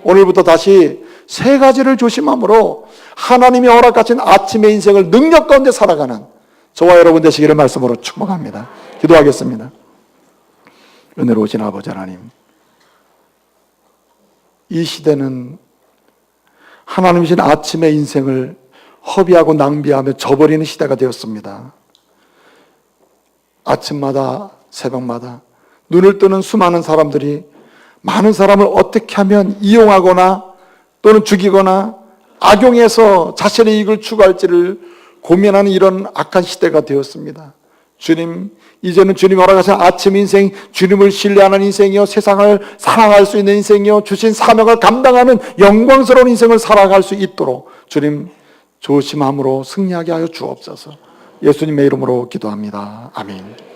오늘부터 다시 세 가지를 조심함으로 하나님이 허락하신 아침의 인생을 능력 가운데 살아가는 저와 여러분 되시기를 말씀으로 축복합니다. 기도하겠습니다. 은혜로우신 아버지 하나님, 이 시대는 하나님이신 아침의 인생을 허비하고 낭비하며 저버리는 시대가 되었습니다. 아침마다 새벽마다 눈을 뜨는 수많은 사람들이 많은 사람을 어떻게 하면 이용하거나 또는 죽이거나 악용해서 자신의 이익을 추구할지를 고민하는 이런 악한 시대가 되었습니다. 주님, 이제는 주님 허락하신 아침 인생, 주님을 신뢰하는 인생이요, 세상을 사랑할 수 있는 인생이요, 주신 사명을 감당하는 영광스러운 인생을 살아갈 수 있도록 주님 조심함으로 승리하게 하여 주옵소서. 예수님의 이름으로 기도합니다. 아멘.